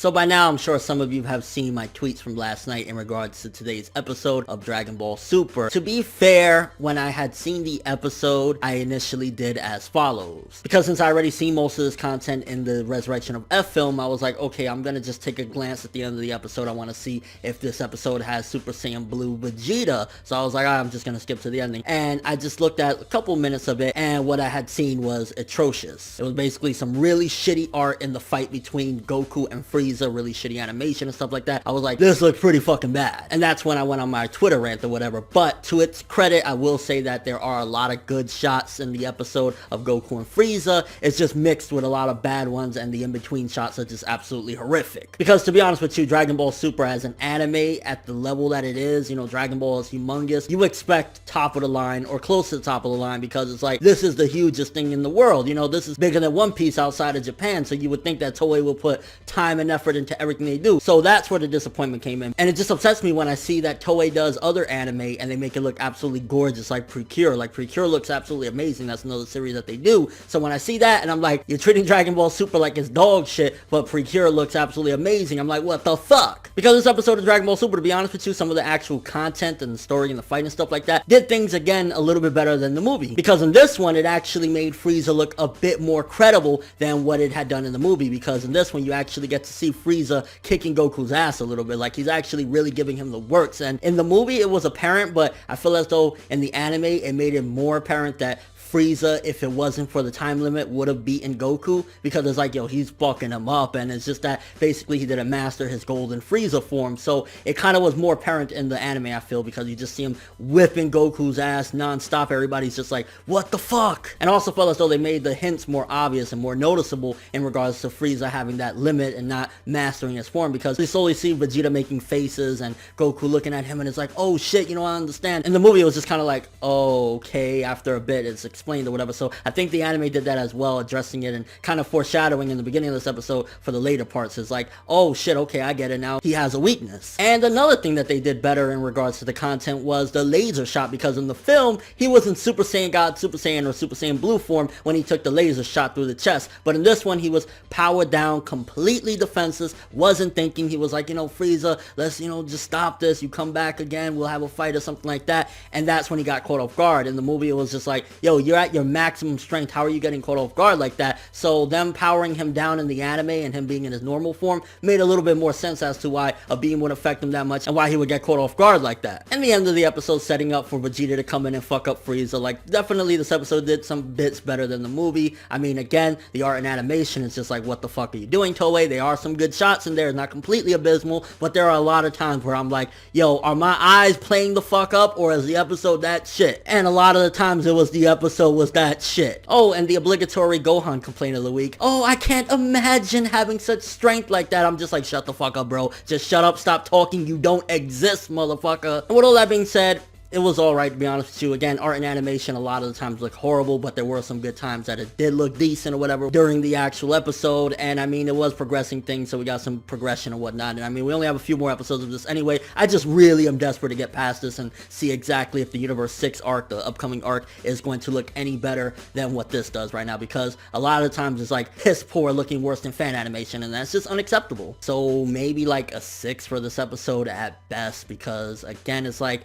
So by now, I'm sure some of you have seen my tweets from last night in regards to today's episode of Dragon Ball Super. To be fair, when I had seen the episode, I initially did as follows. Because since I already seen most of this content in the Resurrection of F film, I was like, okay, I'm gonna just take a glance at the end of the episode. I want to see if this episode has Super Saiyan Blue Vegeta. So I was like, I'm just gonna skip to the ending. And I just looked at a couple minutes of it, and what I had seen was atrocious. It was basically some really shitty art in the fight between Goku and Frieza, really shitty animation and stuff like that. I was like, this looks pretty fucking bad. And that's when I went on my Twitter rant or whatever. But to its credit, I will say that there are a lot of good shots in the episode of Goku and Frieza. It's just mixed with a lot of bad ones, and the in-between shots are just absolutely horrific. Because to be honest with you, Dragon Ball Super as an anime at the level that it is, you know, Dragon Ball is humongous. You expect top of the line or close to the top of the line, because it's like, this is the hugest thing in the world. You know, this is bigger than One Piece outside of Japan, so you would think that Toei will put time and effort into everything they do. So that's where the disappointment came in. And it just upsets me when I see that Toei does other anime and they make it look absolutely gorgeous, like Precure. Like Precure looks absolutely amazing. That's another series that they do. So when I see that and I'm like, you're treating Dragon Ball Super like it's dog shit, but Precure looks absolutely amazing, I'm like, what the fuck? Because this episode of Dragon Ball Super, to be honest with you, some of the actual content and the story and the fight and stuff like that did things again a little bit better than the movie. Because in this one, it actually made Frieza look a bit more credible than what it had done in the movie. Because in this one, you actually get to see Frieza kicking Goku's ass a little bit. Like, he's actually really giving him the works. And in the movie, it was apparent, but I feel as though in the anime, it made it more apparent that Frieza, if it wasn't for the time limit, would have beaten Goku, because it's like, yo, he's fucking him up, and it's just that basically he didn't master his golden Frieza form. So it kind of was more apparent in the anime, I feel, because you just see him whipping Goku's ass non-stop. Everybody's just like, what the fuck? And also felt as though they made the hints more obvious and more noticeable in regards to Frieza having that limit and not mastering his form, because we slowly see Vegeta making faces and Goku looking at him and it's like, oh shit, you know, I understand. In the movie, it was just kind of like, oh, okay, after a bit, it's explained or whatever. So I think the anime did that as well, addressing it and kind of foreshadowing in the beginning of this episode for the later parts. Is like, oh shit, okay, I get it now. He has a weakness. And another thing that they did better in regards to the content was the laser shot, because in the film, he was in Super Saiyan God, Super Saiyan, or Super Saiyan Blue form when he took the laser shot through the chest. But in this one, he was powered down, completely defenseless, wasn't thinking. He was like, you know, Frieza, let's, you know, just stop this. You come back again, we'll have a fight or something like that. And that's when he got caught off guard. In the movie, it was just like, yo, you're at your maximum strength. How are you getting caught off guard like that? So them powering him down in the anime and him being in his normal form made a little bit more sense as to why a beam would affect him that much and why he would get caught off guard like that. And the end of the episode setting up for Vegeta to come in and fuck up Frieza. Like, definitely this episode did some bits better than the movie. I mean, again, the art and animation is just like, what the fuck are you doing, Toei? There are some good shots in there, not completely abysmal, but there are a lot of times where I'm like, yo, are my eyes playing the fuck up, or is the episode that shit? And a lot of the times it was the episode was that shit. Oh, and the obligatory Gohan complaint of the week. Oh, I can't imagine having such strength like that. I'm just like, shut the fuck up, bro. Just shut up, stop talking. You don't exist, motherfucker. And with all that being said, it was alright, to be honest with you. Again, art and animation a lot of the times look horrible, but there were some good times that it did look decent or whatever during the actual episode. And I mean, it was progressing things, so we got some progression and whatnot. And I mean, we only have a few more episodes of this anyway. I just really am desperate to get past this and see exactly if the Universe 6 arc, the upcoming arc, is going to look any better than what this does right now. Because a lot of the times it's like piss poor, looking worse than fan animation, and that's just unacceptable. So maybe like a 6 for this episode at best, because again, it's like,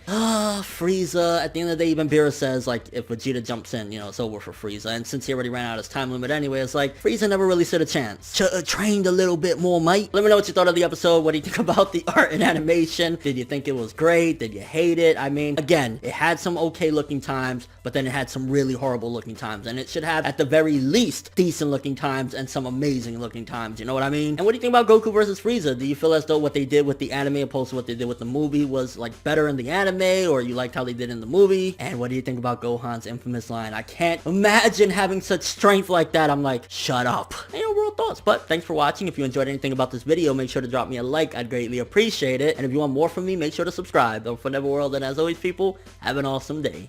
Frieza, at the end of the day, even Beerus says, like, if Vegeta jumps in, you know, it's over for Frieza. And since he already ran out his time limit anyway, it's like, Frieza never really stood a chance. Trained a little bit more, mate. Let me know what you thought of the episode. What do you think about the art and animation? Did you think it was great? Did you hate it? I mean, again, it had some okay looking times, but then it had some really horrible looking times. And it should have, at the very least, decent looking times and some amazing looking times. You know what I mean? And what do you think about Goku versus Frieza? Do you feel as though what they did with the anime opposed to what they did with the movie was, like, better in the anime, or you liked how they did in the movie? And what do you think about Gohan's infamous line, I can't imagine having such strength like that? I'm like, shut up. And overall thoughts. But thanks for watching. If you enjoyed anything about this video, make sure to drop me a like. I'd greatly appreciate it. And if you want more from me, make sure to subscribe. I'm ForneverWorld, and as always, people, have an awesome day.